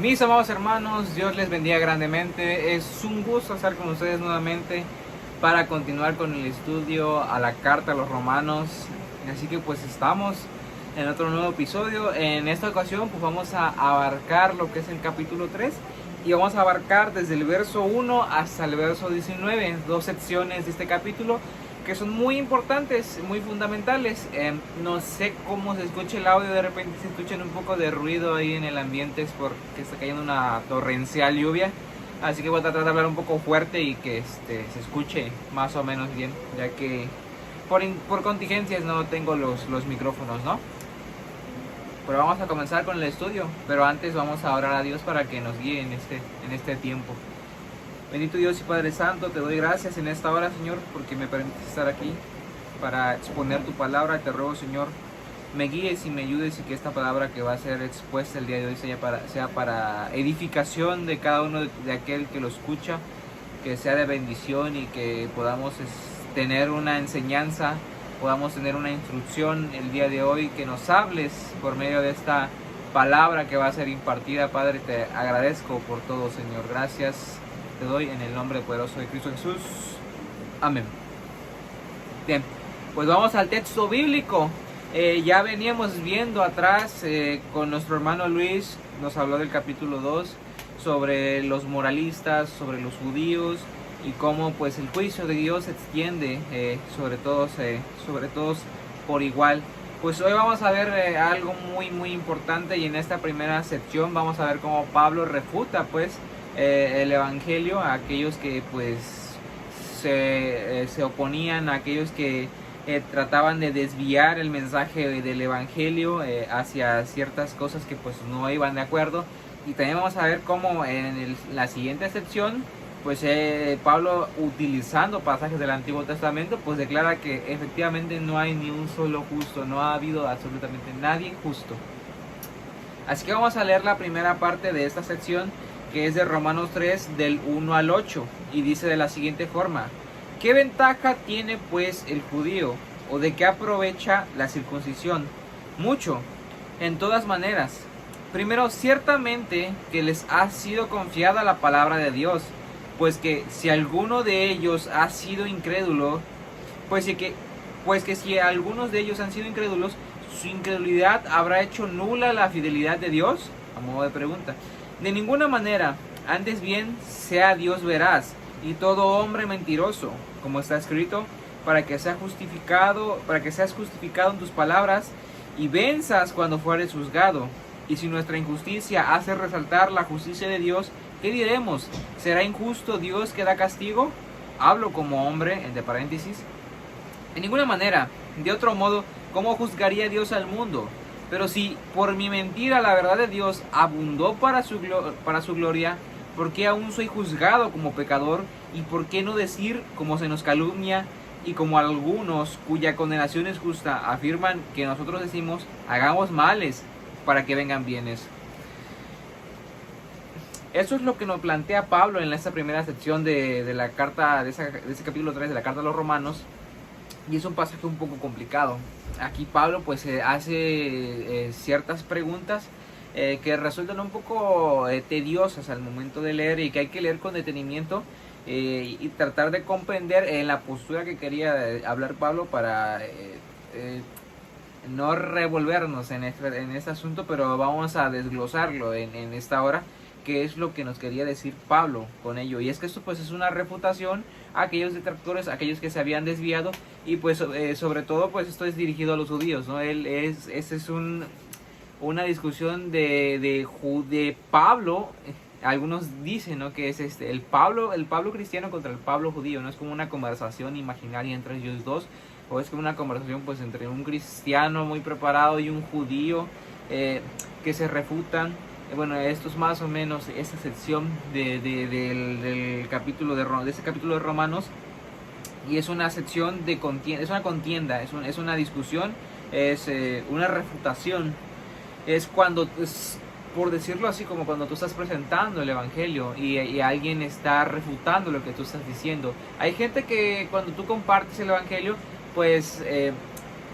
Mis amados hermanos, Dios les bendiga grandemente. Es un gusto estar con ustedes nuevamente para continuar con el estudio a la carta a los romanos. Así que pues estamos en otro nuevo episodio. En esta ocasión pues vamos a abarcar lo que es el capítulo 3 y vamos a abarcar desde el verso 1 hasta el verso 19, dos secciones de este capítulo que son muy importantes, muy fundamentales. No sé cómo se escucha el audio, de repente se escuchan un poco de ruido ahí en el ambiente, es porque está cayendo una torrencial lluvia, así que voy a tratar de hablar un poco fuerte y que se escuche más o menos bien, ya que por contingencias no tengo los micrófonos, ¿no? Pero vamos a comenzar con el estudio, pero antes vamos a orar a Dios para que nos guíe en este tiempo. Bendito Dios y Padre Santo, te doy gracias en esta hora, Señor, porque me permites estar aquí para exponer tu palabra. Te ruego, Señor, me guíes y me ayudes y que esta palabra que va a ser expuesta el día de hoy sea para edificación de cada uno de aquel que lo escucha, que sea de bendición y que podamos tener una enseñanza, podamos tener una instrucción el día de hoy, que nos hables por medio de esta palabra que va a ser impartida. Padre, te agradezco por todo, Señor. Gracias te doy en el nombre poderoso de Cristo Jesús. Amén. Bien, pues vamos al texto bíblico. Ya veníamos viendo atrás con nuestro hermano Luis, nos habló del capítulo 2 sobre los moralistas, sobre los judíos y cómo pues el juicio de Dios se extiende sobre todos por igual. Pues hoy vamos a ver algo muy importante, y en esta primera sección vamos a ver cómo Pablo refuta pues el evangelio a aquellos que pues se oponían, a aquellos que trataban de desviar el mensaje del evangelio hacia ciertas cosas que pues no iban de acuerdo. Y también vamos a ver cómo en la siguiente sección pues Pablo, utilizando pasajes del Antiguo Testamento, pues declara que efectivamente no hay ni un solo justo, no ha habido absolutamente nadie justo. Así que vamos a leer la primera parte de esta sección, que es de Romanos 3 del 1 al 8, y dice de la siguiente forma: ¿qué ventaja tiene pues el judío, o de qué aprovecha la circuncisión? Mucho, en todas maneras. Primero, ciertamente que les ha sido confiada la palabra de Dios, pues que si alguno de ellos ha sido incrédulo, pues que si algunos de ellos han sido incrédulos, su incredulidad habrá hecho nula la fidelidad de Dios. A modo de pregunta: de ninguna manera, antes bien sea Dios veraz y todo hombre mentiroso, como está escrito, para que seas justificado en tus palabras y venzas cuando fueres juzgado. Y si nuestra injusticia hace resaltar la justicia de Dios, ¿qué diremos? ¿Será injusto Dios que da castigo? Hablo como hombre, entre paréntesis. En ninguna manera. De otro modo, ¿cómo juzgaría Dios al mundo? Pero si por mi mentira la verdad de Dios abundó para su gloria, ¿por qué aún soy juzgado como pecador? ¿Y por qué no decir, como se nos calumnia, y como algunos cuya condenación es justa afirman que nosotros decimos, hagamos males para que vengan bienes? Eso es lo que nos plantea Pablo en esta primera sección de la carta, de ese capítulo 3 de la carta a los romanos. Y es un pasaje un poco complicado. Aquí Pablo pues hace ciertas preguntas que resultan un poco tediosas al momento de leer, y que hay que leer con detenimiento y tratar de comprender la postura que quería hablar Pablo para no revolvernos en este asunto, pero vamos a desglosarlo en esta hora, qué es lo que nos quería decir Pablo con ello. Y es que esto pues es una refutación a aquellos detractores, a aquellos que se habían desviado, y pues sobre todo pues esto es dirigido a los judíos, ¿no? Una discusión de Pablo. Algunos dicen, ¿no?, que es el Pablo cristiano contra el Pablo judío, no es como una conversación imaginaria entre ellos dos, o es como una conversación pues entre un cristiano muy preparado y un judío que se refutan. Bueno, esto es más o menos esta sección del capítulo de este capítulo de Romanos, y es una sección de contienda, es una contienda, es una discusión, es una refutación. Es cuando, por decirlo así, como cuando tú estás presentando el evangelio y alguien está refutando lo que tú estás diciendo. Hay gente que cuando tú compartes el evangelio, pues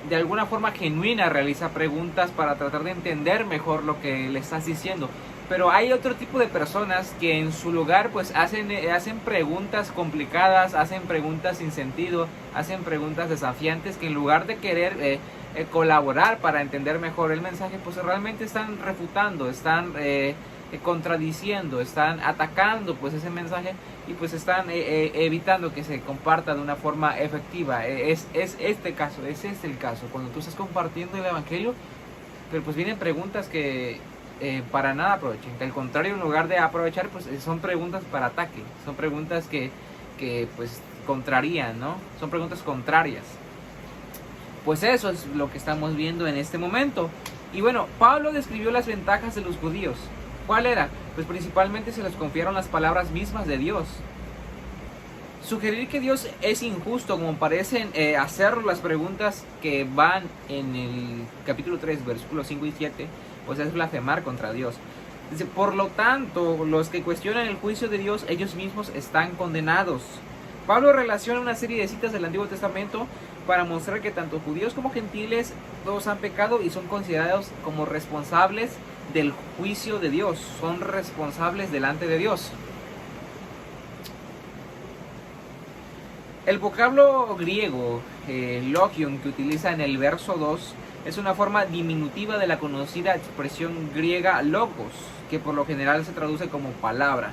de alguna forma genuina realiza preguntas para tratar de entender mejor lo que le estás diciendo. Pero hay otro tipo de personas que en su lugar pues hacen preguntas complicadas, hacen preguntas sin sentido, hacen preguntas desafiantes, que en lugar de querer colaborar para entender mejor el mensaje, pues realmente están refutando, están contradiciendo, están atacando pues ese mensaje, y pues están evitando que se comparta de una forma efectiva. Es este caso, ese es el caso, cuando tú estás compartiendo el evangelio, pero pues vienen preguntas que para nada aprovechen, que al contrario, en lugar de aprovechar, pues son preguntas para ataque, son preguntas que pues contrarían, ¿no? Son preguntas contrarias. Pues eso es lo que estamos viendo en este momento. Y bueno, Pablo describió las ventajas de los judíos. ¿Cuál era? Pues principalmente se les confiaron las palabras mismas de Dios. Sugerir que Dios es injusto, como parecen hacer las preguntas que van en el capítulo 3, versículos 5 y 7, pues es blasfemar contra Dios. Dice, por lo tanto, los que cuestionan el juicio de Dios, ellos mismos están condenados. Pablo relaciona una serie de citas del Antiguo Testamento para mostrar que tanto judíos como gentiles todos han pecado y son considerados como responsables del juicio de Dios, son responsables delante de Dios. El vocablo griego logion que utiliza en el verso 2 es una forma diminutiva de la conocida expresión griega logos, que por lo general se traduce como palabra.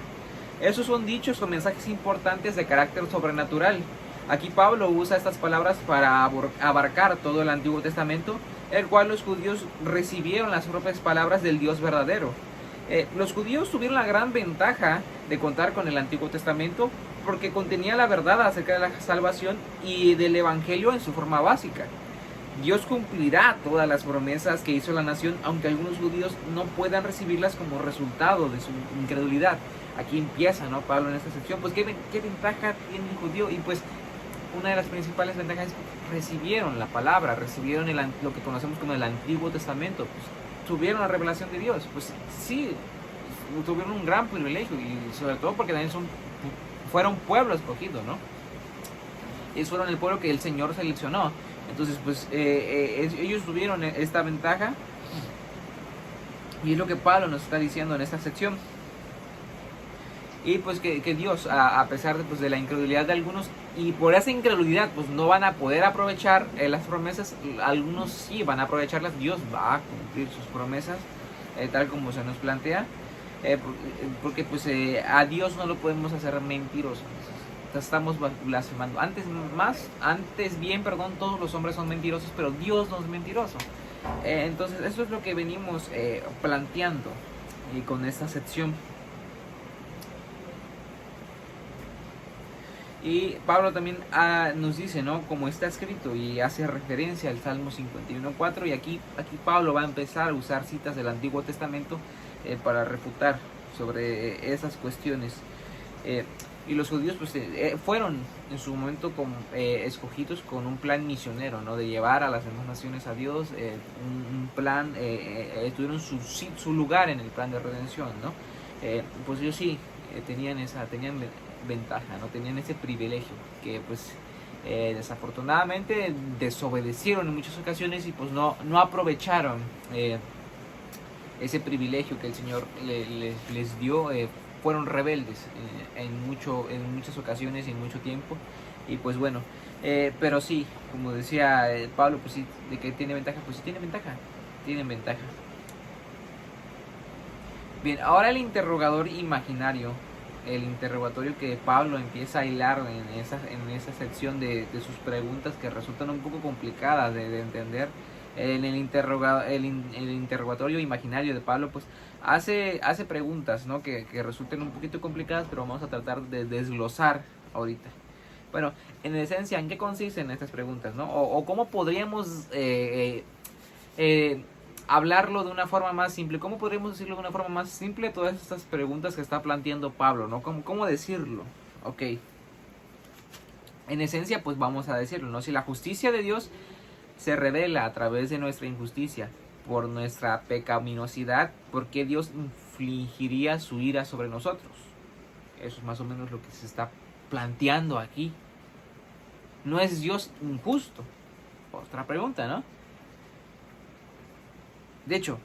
Esos son dichos o mensajes importantes de carácter sobrenatural. Aquí Pablo usa estas palabras para abarcar todo el Antiguo Testamento, el cual los judíos recibieron las propias palabras del Dios verdadero. Los judíos tuvieron la gran ventaja de contar con el Antiguo Testamento porque contenía la verdad acerca de la salvación y del Evangelio en su forma básica. Dios cumplirá todas las promesas que hizo la nación, aunque algunos judíos no puedan recibirlas como resultado de su incredulidad. Aquí empieza, ¿no?, Pablo en esta sección. Pues ¿qué ventaja tiene el judío? Y pues una de las principales ventajas es que recibieron la palabra, recibieron lo que conocemos como el Antiguo Testamento, pues tuvieron la revelación de Dios. Pues sí, tuvieron un gran privilegio, y sobre todo porque también fueron pueblo escogido, ¿no? Ellos fueron el pueblo que el Señor seleccionó. Entonces pues ellos tuvieron esta ventaja, y es lo que Pablo nos está diciendo en esta sección. Y pues que Dios, a pesar de la incredulidad de algunos, y por esa incredulidad pues no van a poder aprovechar las promesas, algunos sí van a aprovecharlas. Dios va a cumplir sus promesas tal como se nos plantea, porque pues a Dios no lo podemos hacer mentiroso. Estamos blasfemando. Antes bien, todos los hombres son mentirosos, pero Dios no es mentiroso. Entonces eso es lo que venimos planteando con esta sección. Y Pablo también nos dice, ¿no?, como está escrito, y hace referencia al Salmo 51:4, y aquí Pablo va a empezar a usar citas del Antiguo Testamento para refutar sobre esas cuestiones. Y los judíos pues fueron en su momento escogidos con un plan misionero, ¿no?, de llevar a las demás naciones a Dios, un plan, tuvieron su lugar en el plan de redención, ¿no? Pues ellos sí tenían ventaja, no tenían ese privilegio, que pues desafortunadamente desobedecieron en muchas ocasiones, y pues no aprovecharon ese privilegio que el Señor les dio. Fueron rebeldes en muchas ocasiones y en mucho tiempo. Y pues bueno, pero sí, como decía Pablo, pues sí, de que tiene ventaja, pues sí tienen ventaja. Bien, ahora el interrogador imaginario, el interrogatorio que Pablo empieza a hilar en esa sección de sus preguntas, que resultan un poco complicadas de entender. En el interrogatorio imaginario de Pablo, pues hace preguntas, ¿no?, que resulten un poquito complicadas, pero vamos a tratar de desglosar ahorita. Bueno, en esencia, ¿en qué consisten estas preguntas, no? O cómo podríamos hablarlo de una forma más simple. ¿Cómo podríamos decirlo de una forma más simple todas estas preguntas que está planteando Pablo, ¿no? ¿Cómo decirlo? Ok. En esencia, pues vamos a decirlo, ¿no? Si la justicia de Dios se revela a través de nuestra injusticia, por nuestra pecaminosidad, ¿por qué Dios infligiría su ira sobre nosotros? Eso es más o menos lo que se está planteando aquí. No es Dios injusto, otra pregunta, ¿no? De hecho,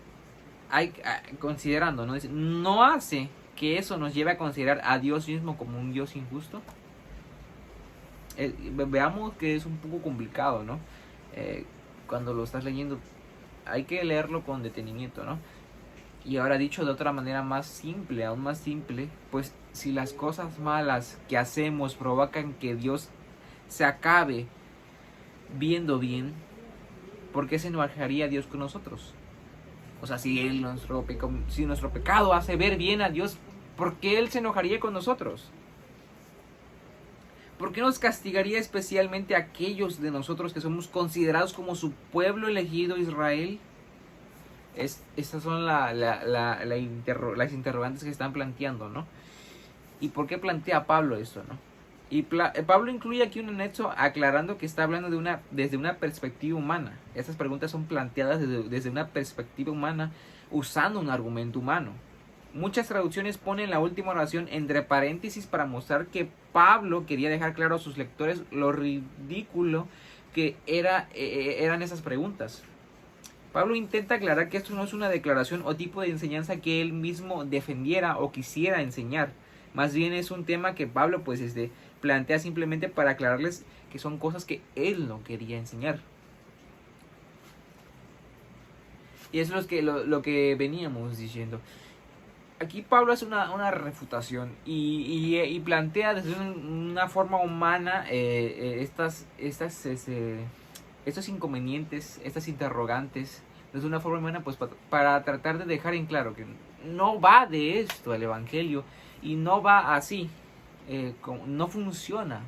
considerando, ¿no? ¿No hace que eso nos lleve a considerar a Dios mismo como un Dios injusto? Veamos que es un poco complicado, ¿no? Cuando lo estás leyendo, hay que leerlo con detenimiento, ¿no? Y ahora dicho de otra manera más simple, aún más simple, pues si las cosas malas que hacemos provocan que Dios se acabe viendo bien, ¿por qué se enojaría Dios con nosotros? O sea, si nuestro pecado hace ver bien a Dios, ¿por qué Él se enojaría con nosotros? ¿Por qué nos castigaría especialmente a aquellos de nosotros que somos considerados como su pueblo elegido, Israel? Estas son las interrogantes que están planteando, ¿no? ¿Y por qué plantea Pablo esto, no? Y Pablo incluye aquí un anexo aclarando que está hablando desde una perspectiva humana. Estas preguntas son planteadas desde una perspectiva humana, usando un argumento humano. Muchas traducciones ponen la última oración entre paréntesis para mostrar que Pablo quería dejar claro a sus lectores lo ridículo que eran esas preguntas. Pablo intenta aclarar que esto no es una declaración o tipo de enseñanza que él mismo defendiera o quisiera enseñar. Más bien es un tema que Pablo plantea simplemente para aclararles que son cosas que él no quería enseñar. Y eso es lo que veníamos diciendo. Aquí Pablo hace una refutación y plantea desde una forma humana estos inconvenientes, estas interrogantes, desde una forma humana, pues para tratar de dejar en claro que no va de esto el Evangelio y no va así, no funciona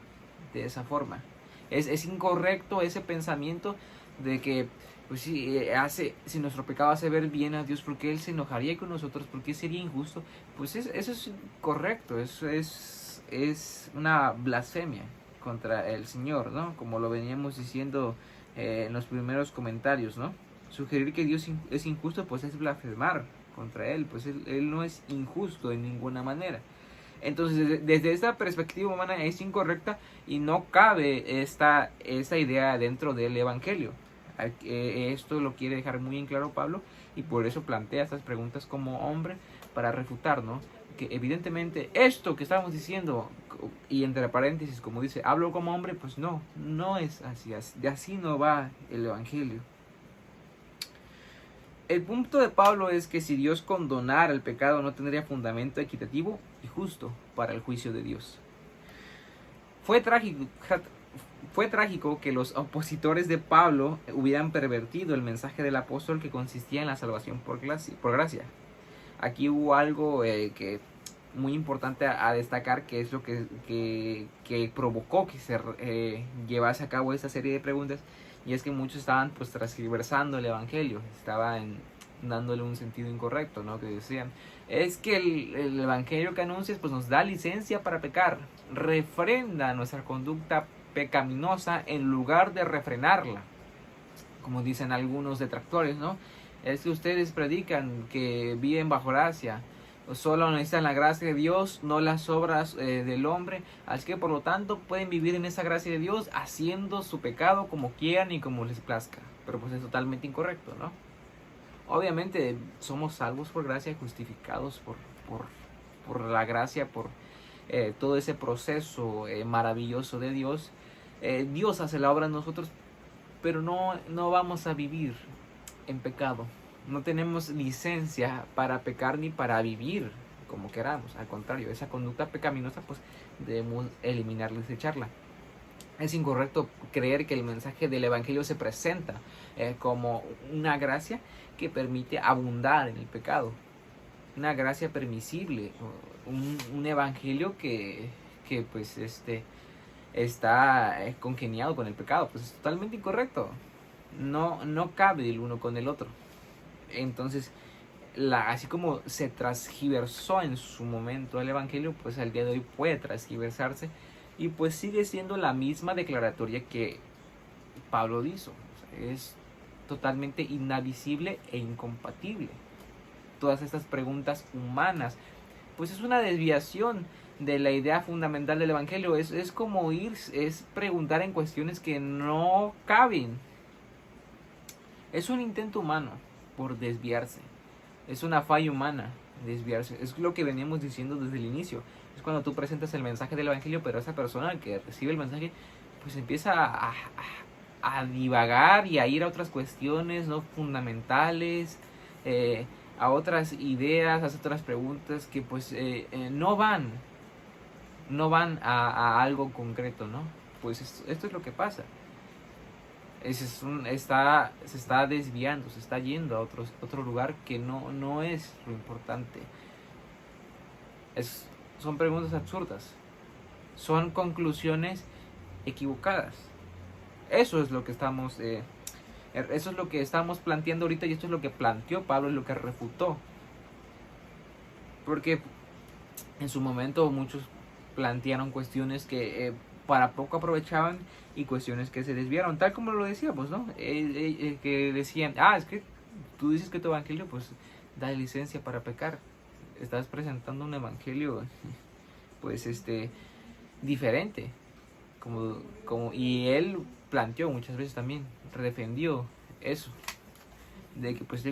de esa forma. Es incorrecto ese pensamiento de que pues si nuestro pecado hace ver bien a Dios, ¿por qué Él se enojaría con nosotros? ¿Por qué sería injusto? Pues eso es correcto, eso es una blasfemia contra el Señor, ¿no? Como lo veníamos diciendo en los primeros comentarios, ¿no? Sugerir que Dios es injusto, pues es blasfemar contra Él, pues Él no es injusto en ninguna manera. Entonces, desde esta perspectiva humana es incorrecta y no cabe esta idea dentro del Evangelio. Esto lo quiere dejar muy en claro Pablo y por eso plantea estas preguntas como hombre para refutar, ¿no? Que evidentemente esto que estamos diciendo, y entre paréntesis como dice, hablo como hombre, pues no es así, así no va el Evangelio. El punto de Pablo es que si Dios condonara el pecado no tendría fundamento equitativo y justo para el juicio de Dios. Fue trágico que los opositores de Pablo hubieran pervertido el mensaje del apóstol que consistía en la salvación por gracia. Aquí hubo algo que muy importante a destacar, que es lo que provocó que se llevase a cabo esta serie de preguntas, y es que muchos estaban pues transgiversando el Evangelio, estaban dándole un sentido incorrecto, ¿no? Que decían, es que el Evangelio que anuncias pues nos da licencia para pecar, refrenda nuestra conducta pecaminosa en lugar de refrenarla, como dicen algunos detractores, ¿no? Es que ustedes predican que viven bajo gracia, solo necesitan la gracia de Dios, no las obras del hombre, así que por lo tanto pueden vivir en esa gracia de Dios haciendo su pecado como quieran y como les plazca. Pero pues es totalmente incorrecto, ¿no? Obviamente somos salvos por gracia, justificados por la gracia, por todo ese proceso maravilloso de Dios. Dios hace la obra en nosotros, pero no vamos a vivir en pecado. No tenemos licencia para pecar ni para vivir como queramos. Al contrario, esa conducta pecaminosa pues debemos eliminarla y desecharla. Es incorrecto creer que el mensaje del Evangelio se presenta como una gracia que permite abundar en el pecado. Una gracia permisible. Un Evangelio que pues está congeniado con el pecado. Pues es totalmente incorrecto. No cabe el uno con el otro. Entonces, así como se transgiversó en su momento el Evangelio, pues al día de hoy puede transgiversarse y pues sigue siendo la misma declaratoria que Pablo hizo. O sea, es totalmente inadmisible e incompatible. Todas estas preguntas humanas, pues es una desviación de la idea fundamental del Evangelio. Es como es preguntar en cuestiones que no caben Es un intento humano por desviarse. Es una falla humana desviarse. Es lo que veníamos diciendo desde el inicio. Es cuando tú presentas el mensaje del evangelio, pero esa persona que recibe el mensaje pues empieza a divagar y a ir a otras cuestiones no fundamentales, a otras ideas, a otras preguntas que pues no van a algo concreto, ¿no? Pues esto es lo que pasa. Se está desviando, se está yendo a otro lugar que no es lo importante. Son preguntas absurdas, son conclusiones equivocadas. Eso es lo que estamos planteando ahorita, y esto es lo que planteó Pablo y lo que refutó. Porque en su momento muchos plantearon cuestiones que para poco aprovechaban y cuestiones que se desviaron, tal como lo decíamos, ¿no? Que decían, es que tú dices que tu evangelio pues da licencia para pecar. Estás presentando un evangelio pues diferente. Y él planteó muchas veces también, defendió eso, de que pues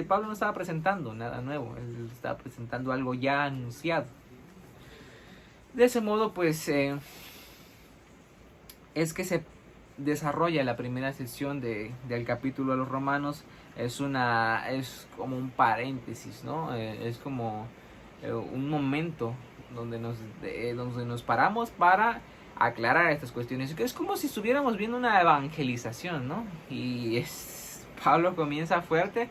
Pablo no estaba presentando nada nuevo, él estaba presentando algo ya anunciado. De ese modo pues es que se desarrolla la primera sección del capítulo a los Romanos. Es como un paréntesis, ¿no? Es como un momento donde nos paramos para aclarar estas cuestiones. Es como si estuviéramos viendo una evangelización, ¿no? Y Pablo comienza fuerte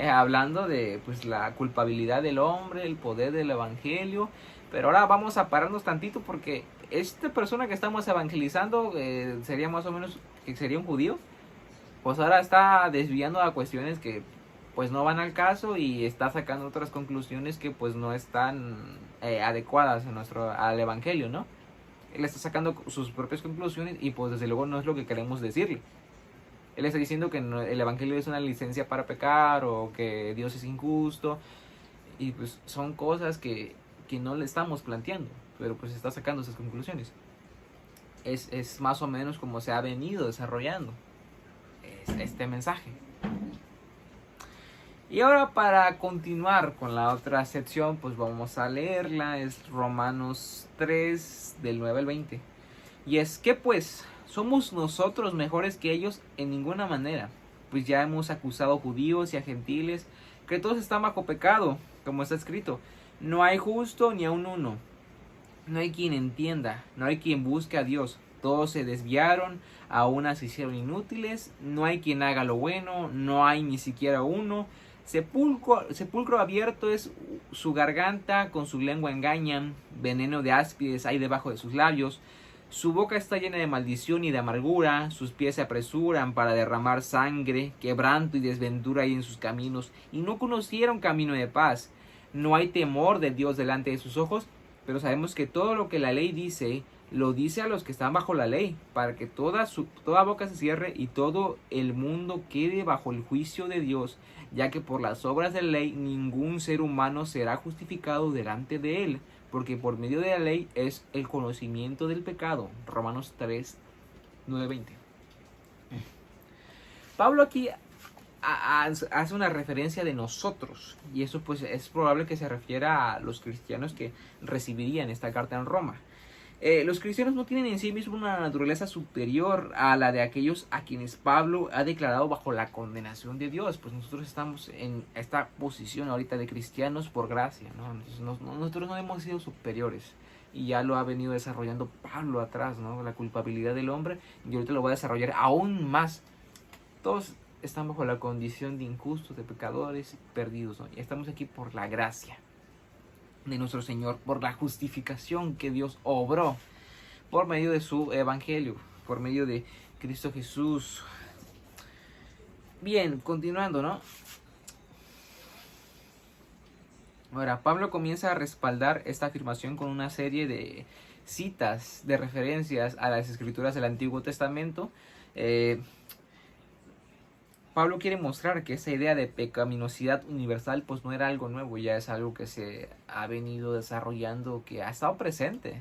hablando de pues la culpabilidad del hombre, el poder del evangelio. Pero ahora vamos a pararnos tantito, porque esta persona que estamos evangelizando sería más o menos que sería un judío. Pues ahora está desviando a cuestiones que pues no van al caso, y está sacando otras conclusiones que pues no están adecuadas al evangelio, ¿no? Él está sacando sus propias conclusiones y pues desde luego no es lo que queremos decirle. Él está diciendo que el evangelio es una licencia para pecar, o que Dios es injusto, y pues son cosas que no le estamos planteando, pero pues está sacando esas conclusiones. Es más o menos como se ha venido desarrollando este mensaje. Y ahora, para continuar con la otra sección, pues vamos a leerla. Es Romanos 3 del 9 al 20. Y es que pues somos nosotros mejores que ellos en ninguna manera, pues ya hemos acusado a judíos y a gentiles que todos están bajo pecado, como está escrito: no hay justo ni aun uno, no hay quien entienda, no hay quien busque a Dios. Todos se desviaron, a una se hicieron inútiles, no hay quien haga lo bueno, no hay ni siquiera uno. Sepulcro abierto es su garganta, con su lengua engañan, veneno de áspides hay debajo de sus labios. Su boca está llena de maldición y de amargura, sus pies se apresuran para derramar sangre, quebranto y desventura hay en sus caminos, y no conocieron camino de paz. No hay temor de Dios delante de sus ojos, pero sabemos que todo lo que la ley dice, lo dice a los que están bajo la ley, para que toda boca se cierre y todo el mundo quede bajo el juicio de Dios, ya que por las obras de la ley ningún ser humano será justificado delante de él, porque por medio de la ley es el conocimiento del pecado. Romanos 3, 9, 20. Pablo aquí hace una referencia de nosotros, y eso pues es probable que se refiera a los cristianos que recibirían esta carta en Roma. Los cristianos no tienen en sí mismos una naturaleza superior a la de aquellos a quienes Pablo ha declarado bajo la condenación de Dios. Pues nosotros estamos en esta posición ahorita de cristianos por gracia, ¿no? Entonces, nosotros no hemos sido superiores, y ya lo ha venido desarrollando Pablo atrás, ¿no? La culpabilidad del hombre, y ahorita lo va a desarrollar aún más. Todos están bajo la condición de injustos, de pecadores, perdidos, ¿no? Y estamos aquí por la gracia de nuestro Señor, por la justificación que Dios obró por medio de su evangelio, por medio de Cristo Jesús. Bien, continuando, ¿no? Ahora, Pablo comienza a respaldar esta afirmación con una serie de citas, de referencias a las escrituras del Antiguo Testamento. Pablo quiere mostrar que esa idea de pecaminosidad universal pues no era algo nuevo, ya es algo que se ha venido desarrollando, que ha estado presente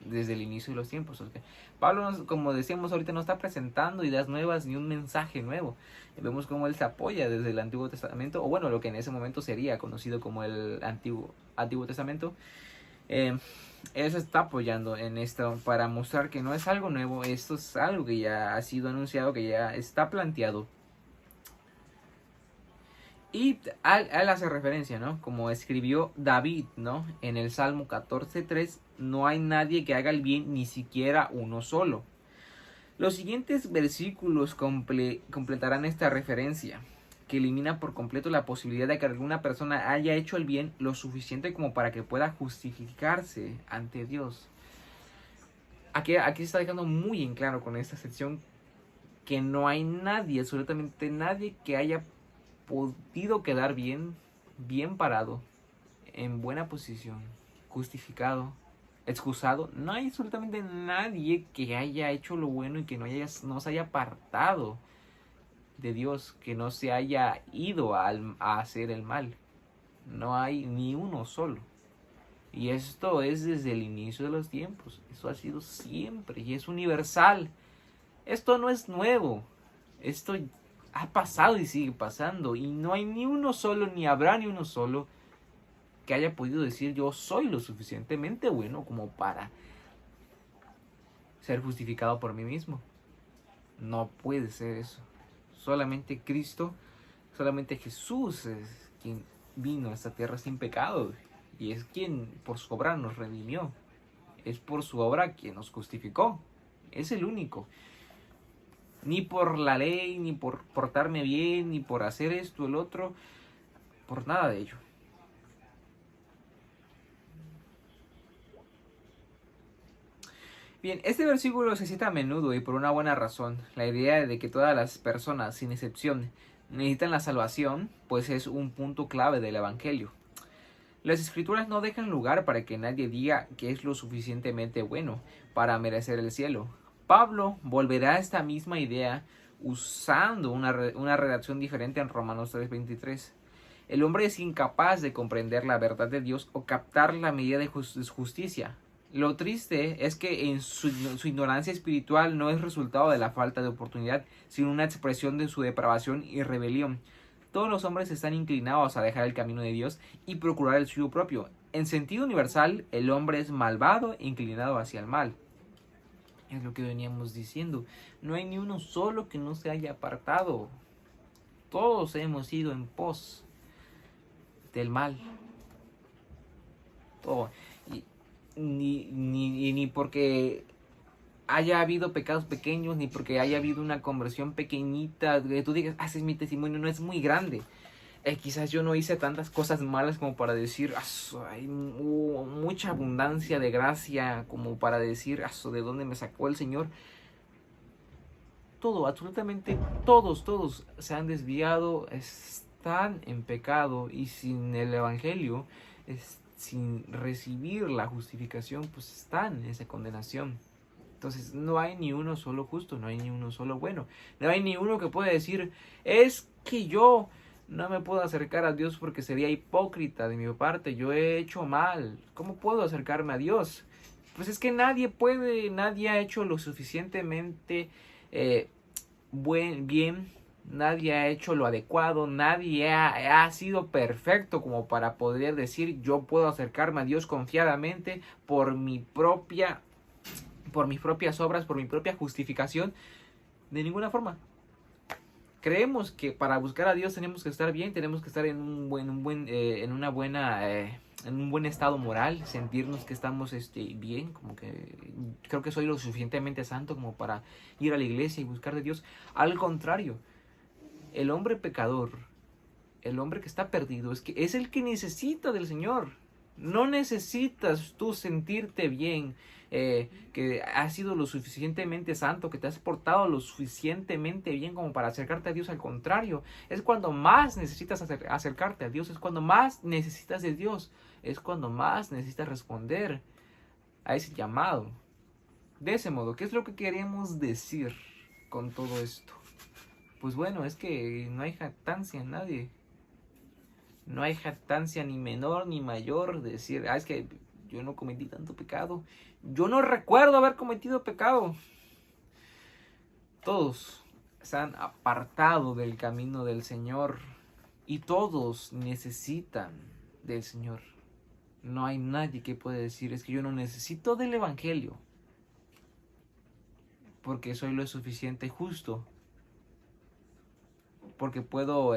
desde el inicio de los tiempos. Okay. Pablo, como decíamos ahorita, no está presentando ideas nuevas ni un mensaje nuevo. Vemos cómo él se apoya desde el Antiguo Testamento, o bueno, lo que en ese momento sería conocido como el Antiguo Testamento. Él se está apoyando en esto para mostrar que no es algo nuevo, esto es algo que ya ha sido anunciado, que ya está planteado. Y él hace referencia, ¿no? Como escribió David, ¿no? En el Salmo 14:3, no hay nadie que haga el bien, ni siquiera uno solo. Los siguientes versículos completarán esta referencia, que elimina por completo la posibilidad de que alguna persona haya hecho el bien lo suficiente como para que pueda justificarse ante Dios. Aquí se está dejando muy en claro con esta sección que no hay nadie, absolutamente nadie, que haya podido quedar bien parado, en buena posición, justificado, excusado. No hay absolutamente nadie que haya hecho lo bueno y que no se haya apartado de Dios, que no se haya ido a hacer el mal. No hay ni uno solo. Y esto es desde el inicio de los tiempos. Eso ha sido siempre y es universal. Esto no es nuevo. Esto ha pasado y sigue pasando. Y no hay ni uno solo, ni habrá ni uno solo que haya podido decir yo soy lo suficientemente bueno como para ser justificado por mí mismo. No puede ser eso. Solamente Cristo, solamente Jesús es quien vino a esta tierra sin pecado. Y es quien por su obra nos redimió. Es por su obra quien nos justificó. Es el único. Ni por la ley, ni por portarme bien, ni por hacer esto, el otro. Por nada de ello. Bien, este versículo se cita a menudo y por una buena razón. La idea de que todas las personas, sin excepción, necesitan la salvación, pues es un punto clave del Evangelio. Las Escrituras no dejan lugar para que nadie diga que es lo suficientemente bueno para merecer el cielo. Pablo volverá a esta misma idea usando una redacción diferente en Romanos 3:23. El hombre es incapaz de comprender la verdad de Dios o captar la medida de justicia. Lo triste es que en su ignorancia espiritual no es resultado de la falta de oportunidad, sino una expresión de su depravación y rebelión. Todos los hombres están inclinados a dejar el camino de Dios y procurar el suyo propio. En sentido universal, el hombre es malvado e inclinado hacia el mal. Es lo que veníamos diciendo. No hay ni uno solo que no se haya apartado. Todos hemos ido en pos del mal. Todo. Y ni porque haya habido pecados pequeños, ni porque haya habido una conversión pequeñita, que tú digas, ese es mi testimonio, no es muy grande. Quizás yo no hice tantas cosas malas como para decir, hay mucha abundancia de gracia como para decir, de dónde me sacó el Señor. Todo, absolutamente todos se han desviado, están en pecado y sin el Evangelio, sin recibir la justificación, pues están en esa condenación. Entonces no hay ni uno solo justo, no hay ni uno solo bueno. No hay ni uno que pueda decir, es que yo no me puedo acercar a Dios porque sería hipócrita de mi parte, yo he hecho mal. ¿Cómo puedo acercarme a Dios? Pues es que nadie puede, nadie ha hecho lo suficientemente bien, nadie ha hecho lo adecuado, nadie ha sido perfecto como para poder decir yo puedo acercarme a Dios confiadamente por mis propias obras, por mi propia justificación. De ninguna forma. Creemos que para buscar a Dios tenemos que estar bien, tenemos que estar en un buen estado moral, sentirnos que estamos bien, como que creo que soy lo suficientemente santo como para ir a la iglesia y buscar de Dios. Al contrario, el hombre pecador, el hombre que está perdido, es el que necesita del Señor. No necesitas tú sentirte bien, que has sido lo suficientemente santo, que te has portado lo suficientemente bien como para acercarte a Dios. Al contrario, es cuando más necesitas acercarte a Dios, es cuando más necesitas de Dios, es cuando más necesitas responder a ese llamado. De ese modo, ¿qué es lo que queremos decir con todo esto? Pues bueno, es que no hay jactancia en nadie. No hay jactancia ni menor ni mayor de decir, es que yo no cometí tanto pecado. Yo no recuerdo haber cometido pecado. Todos se han apartado del camino del Señor y todos necesitan del Señor. No hay nadie que pueda decir, es que yo no necesito del Evangelio porque soy lo suficiente justo, porque puedo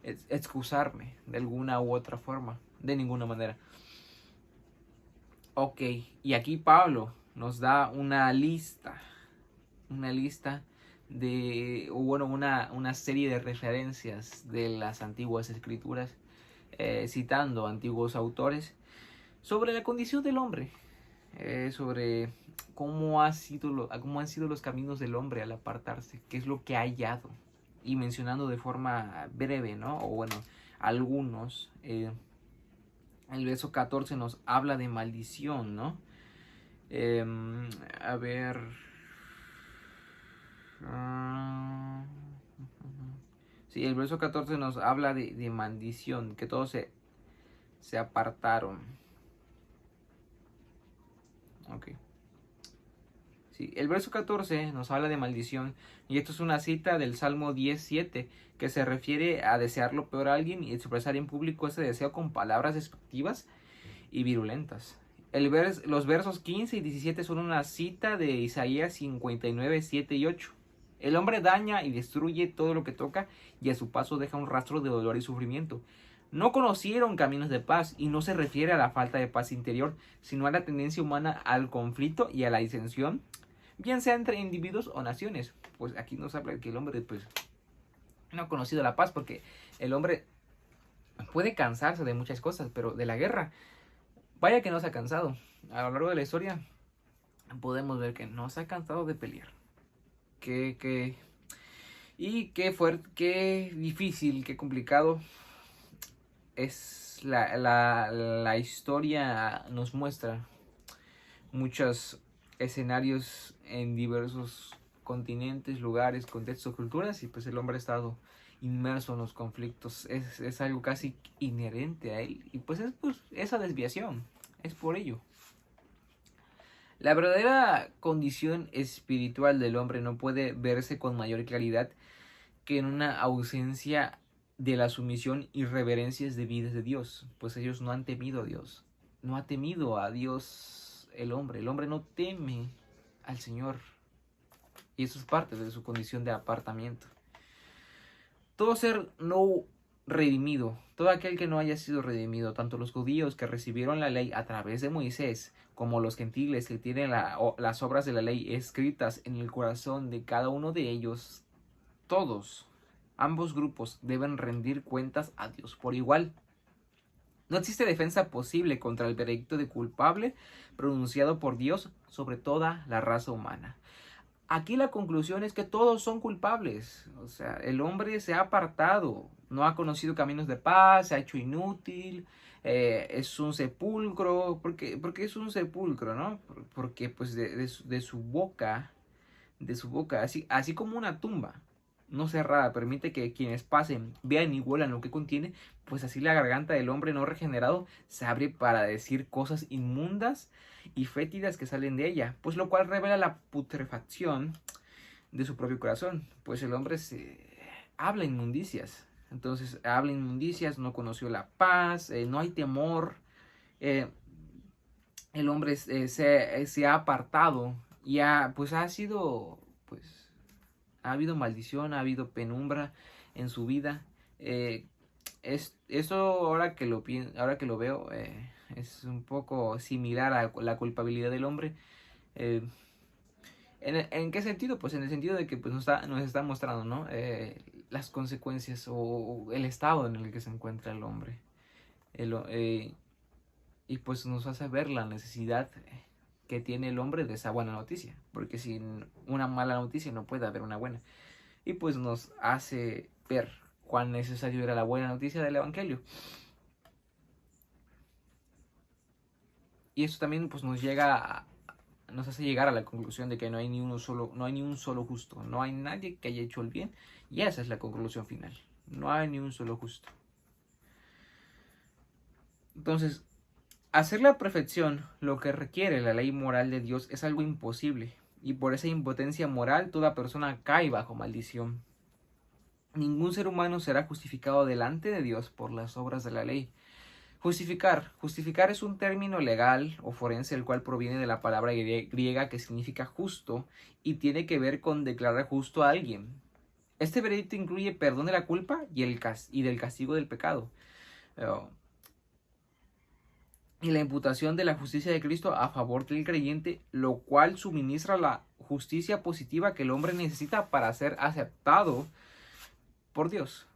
excusarme de alguna u otra forma, de ninguna manera. Ok, y aquí Pablo nos da una lista de, o bueno, una serie de referencias de las antiguas escrituras, citando antiguos autores sobre la condición del hombre, sobre cómo han sido los caminos del hombre al apartarse, qué es lo que ha hallado, y mencionando de forma breve, ¿no? O bueno, algunos. El verso 14 nos habla de maldición, ¿no? A ver. Sí, el verso 14 nos habla de maldición, que todos se apartaron. Ok. Sí, el verso 14 nos habla de maldición, y esto es una cita del Salmo 10:7, que se refiere a desear lo peor a alguien y expresar en público ese deseo con palabras despectivas y virulentas. Los versos 15 y 17 son una cita de Isaías 59:7 y 8. El hombre daña y destruye todo lo que toca, y a su paso deja un rastro de dolor y sufrimiento. No conocieron caminos de paz, y no se refiere a la falta de paz interior, sino a la tendencia humana al conflicto y a la disensión, bien sea entre individuos o naciones. Pues aquí nos habla que el hombre pues no ha conocido la paz, porque el hombre puede cansarse de muchas cosas, pero de la guerra, vaya que no se ha cansado. A lo largo de la historia podemos ver que no se ha cansado de pelear. Y qué fuerte, qué difícil, qué complicado es la historia. Nos muestra muchos escenarios en diversos continentes, lugares, contextos, culturas, y pues el hombre ha estado inmerso en los conflictos. Es algo casi inherente a él, y pues es pues, esa desviación, es por ello. La verdadera condición espiritual del hombre no puede verse con mayor claridad que en una ausencia de la sumisión y reverencias debidas de Dios, pues ellos no han temido a Dios. No ha temido a Dios el hombre no teme al Señor, y eso es parte de su condición de apartamiento. Todo ser no redimido, todo aquel que no haya sido redimido, tanto los judíos que recibieron la ley a través de Moisés, como los gentiles que tienen las obras de la ley escritas en el corazón de cada uno de ellos, todos, ambos grupos deben rendir cuentas a Dios por igual. No existe defensa posible contra el veredicto de culpable pronunciado por Dios sobre toda la raza humana. Aquí la conclusión es que todos son culpables. O sea, el hombre se ha apartado, no ha conocido caminos de paz, se ha hecho inútil, es un sepulcro. Porque es un sepulcro, ¿no? Porque pues de su boca, así como una tumba no cerrada permite que quienes pasen vean y huelan lo que contiene, pues así la garganta del hombre no regenerado se abre para decir cosas inmundas y fétidas que salen de ella, pues lo cual revela la putrefacción de su propio corazón, pues el hombre habla inmundicias. Entonces habla inmundicias, no conoció la paz, no hay temor, el hombre se ha apartado y ha sido, pues, ha habido maldición, ha habido penumbra en su vida. Eso ahora que lo veo, es un poco similar a la culpabilidad del hombre. ¿En qué sentido? Pues en el sentido de que pues, nos está mostrando, ¿no? Las consecuencias o el estado en el que se encuentra el hombre. Y pues nos hace ver la necesidad que tiene el hombre de esa buena noticia, porque sin una mala noticia no puede haber una buena, y pues nos hace ver cuán necesario era la buena noticia del evangelio. Y esto también pues nos hace llegar a la conclusión de que no hay ni un solo justo, no hay nadie que haya hecho el bien, y esa es la conclusión final, no hay ni un solo justo. Entonces Hacer la perfección, lo que requiere la ley moral de Dios, es algo imposible, y por esa impotencia moral toda persona cae bajo maldición. Ningún ser humano será justificado delante de Dios por las obras de la ley. Justificar es un término legal o forense el cual proviene de la palabra griega que significa justo y tiene que ver con declarar justo a alguien. Este veredicto incluye perdón de la culpa y del castigo del pecado. Eh, y la imputación de la justicia de Cristo a favor del creyente, lo cual suministra la justicia positiva que el hombre necesita para ser aceptado por Dios.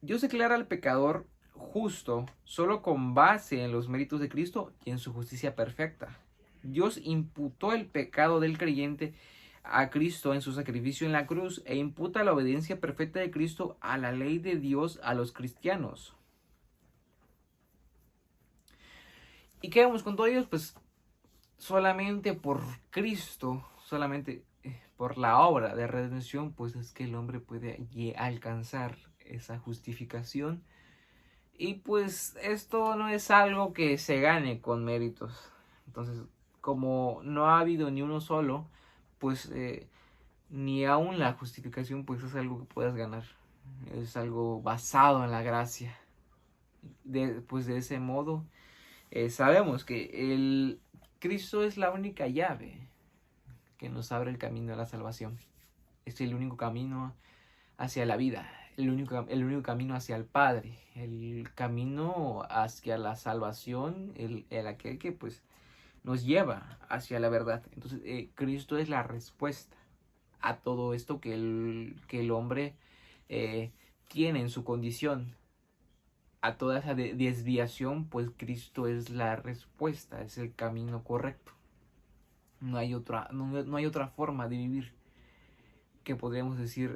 Dios declara al pecador justo solo con base en los méritos de Cristo y en su justicia perfecta. Dios imputó el pecado del creyente a Cristo en su sacrificio en la cruz e imputa la obediencia perfecta de Cristo a la ley de Dios a los cristianos. ¿Y qué vamos con todo ellos? Pues solamente por Cristo, solamente por la obra de redención, pues es que el hombre puede alcanzar esa justificación. Y pues esto no es algo que se gane con méritos. Entonces, como no ha habido ni uno solo, pues ni aún la justificación pues es algo que puedas ganar. Es algo basado en la gracia. Pues de ese modo sabemos que el Cristo es la única llave que nos abre el camino a la salvación. Es el único camino hacia la vida, el único camino hacia el Padre, el camino hacia la salvación, aquel que pues nos lleva hacia la verdad. Entonces Cristo es la respuesta a todo esto que el hombre tiene en su condición, a toda esa desviación, pues Cristo es la respuesta, es el camino correcto. No hay otra forma de vivir que podríamos decir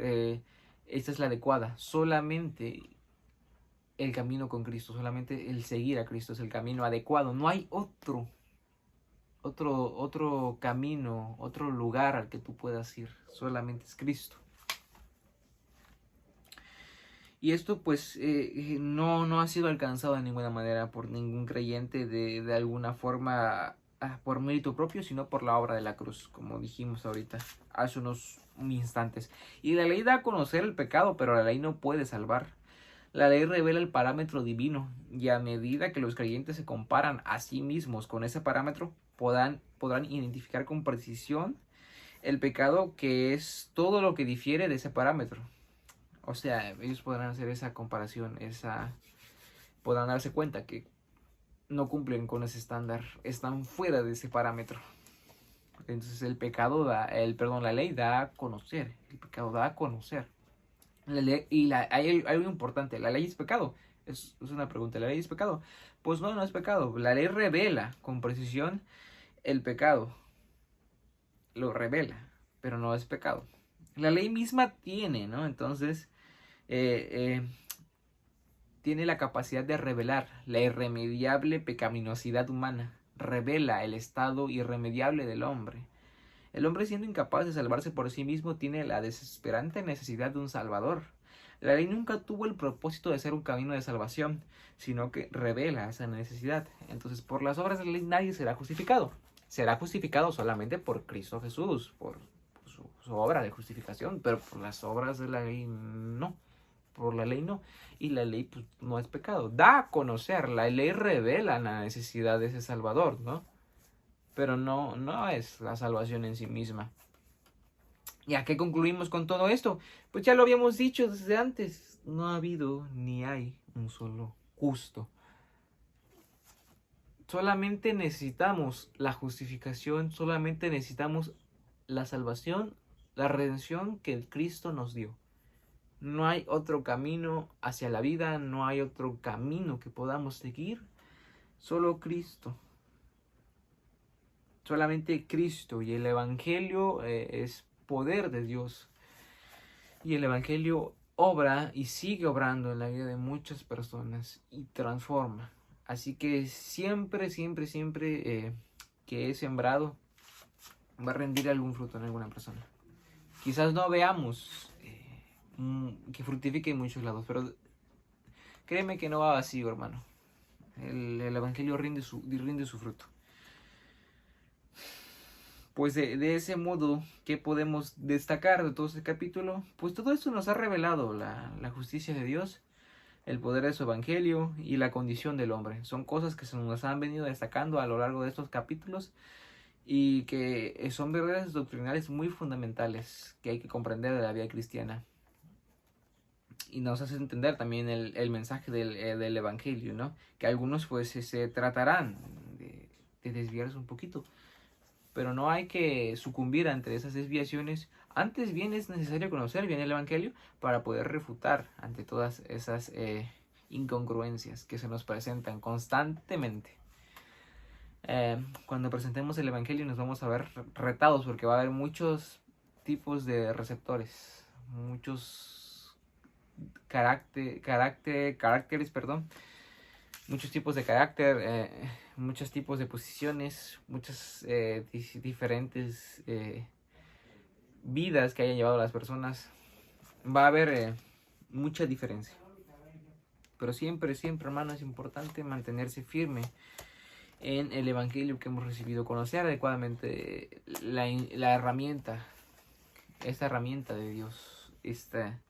esta es la adecuada. Solamente el camino con Cristo, solamente el seguir a Cristo es el camino adecuado. No hay otro camino, otro lugar al que tú puedas ir. Solamente es Cristo. Y esto pues no ha sido alcanzado de ninguna manera por ningún creyente de alguna forma por mérito propio, sino por la obra de la cruz, como dijimos ahorita, hace unos instantes. Y la ley da a conocer el pecado, pero la ley no puede salvar. La ley revela el parámetro divino, y a medida que los creyentes se comparan a sí mismos con ese parámetro, podrán identificar con precisión el pecado, que es todo lo que difiere de ese parámetro. O sea, ellos podrán hacer esa comparación, podrán darse cuenta que no cumplen con ese estándar, están fuera de ese parámetro. Entonces la ley da a conocer, el pecado da a conocer. Hay algo importante, ¿la ley es pecado? Es una pregunta, ¿la ley es pecado? Pues no es pecado, la ley revela con precisión el pecado, lo revela, pero no es pecado. La ley misma tiene, ¿no? Entonces, tiene la capacidad de revelar la irremediable pecaminosidad humana, revela el estado irremediable del hombre. El hombre, siendo incapaz de salvarse por sí mismo, tiene la desesperante necesidad de un salvador. La ley nunca tuvo el propósito de ser un camino de salvación, sino que revela esa necesidad. Entonces, por las obras de la ley nadie será justificado. Será justificado solamente por Cristo Jesús, por su obra de justificación, pero por las obras de la ley no. Por la ley no. Y la ley pues, no es pecado. Da a conocer, la ley revela la necesidad de ese Salvador, ¿no? Pero no es la salvación en sí misma. ¿Y a qué concluimos con todo esto? Pues ya lo habíamos dicho desde antes. No ha habido ni hay un solo justo. Solamente necesitamos la justificación, solamente necesitamos la salvación, la redención que Cristo nos dio. No hay otro camino hacia la vida, no hay otro camino que podamos seguir, solo Cristo. Solamente Cristo, y el Evangelio es poder de Dios. Y el Evangelio obra y sigue obrando en la vida de muchas personas y transforma. Así que siempre que he sembrado va a rendir algún fruto en alguna persona. Quizás no veamos que fructifique en muchos lados, pero créeme que no va vacío, hermano. el Evangelio rinde su fruto. Pues de ese modo, ¿qué podemos destacar de todo este capítulo? Pues todo esto nos ha revelado la justicia de Dios, el poder de su evangelio y la condición del hombre. Son cosas que se nos han venido destacando a lo largo de estos capítulos y que son verdades doctrinales muy fundamentales que hay que comprender de la vida cristiana. Y nos hace entender también el mensaje del evangelio, ¿no? Que algunos pues se tratarán de desviarse un poquito, pero no hay que sucumbir ante esas desviaciones. Antes bien es necesario conocer bien el Evangelio para poder refutar ante todas esas incongruencias que se nos presentan constantemente. Cuando presentemos el Evangelio nos vamos a ver retados porque va a haber muchos tipos de receptores, muchos caracteres, perdón, muchos tipos de carácter, muchos tipos de posiciones, muchas diferentes vidas que hayan llevado las personas. Va a haber mucha diferencia. Pero siempre, hermano, es importante mantenerse firme en el Evangelio que hemos recibido, conocer adecuadamente la herramienta, esta herramienta de Dios, este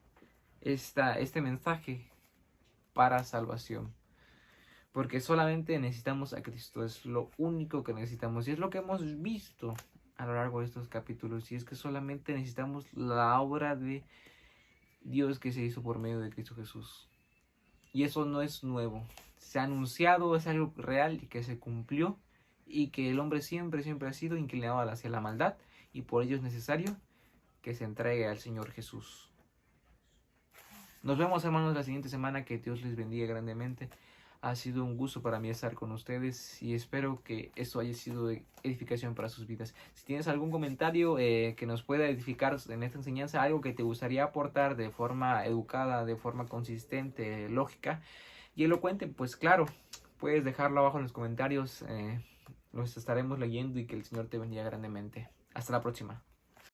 mensaje para salvación. Porque solamente necesitamos a Cristo, es lo único que necesitamos. Y es lo que hemos visto a lo largo de estos capítulos. Y es que solamente necesitamos la obra de Dios que se hizo por medio de Cristo Jesús. Y eso no es nuevo. Se ha anunciado, es algo real y que se cumplió. Y que el hombre siempre ha sido inclinado hacia la maldad. Y por ello es necesario que se entregue al Señor Jesús. Nos vemos, hermanos, la siguiente semana. Que Dios les bendiga grandemente. Ha sido un gusto para mí estar con ustedes y espero que esto haya sido de edificación para sus vidas. Si tienes algún comentario que nos pueda edificar en esta enseñanza, algo que te gustaría aportar de forma educada, de forma consistente, lógica y elocuente, pues claro, puedes dejarlo abajo en los comentarios. Los estaremos leyendo y que el Señor te bendiga grandemente. Hasta la próxima.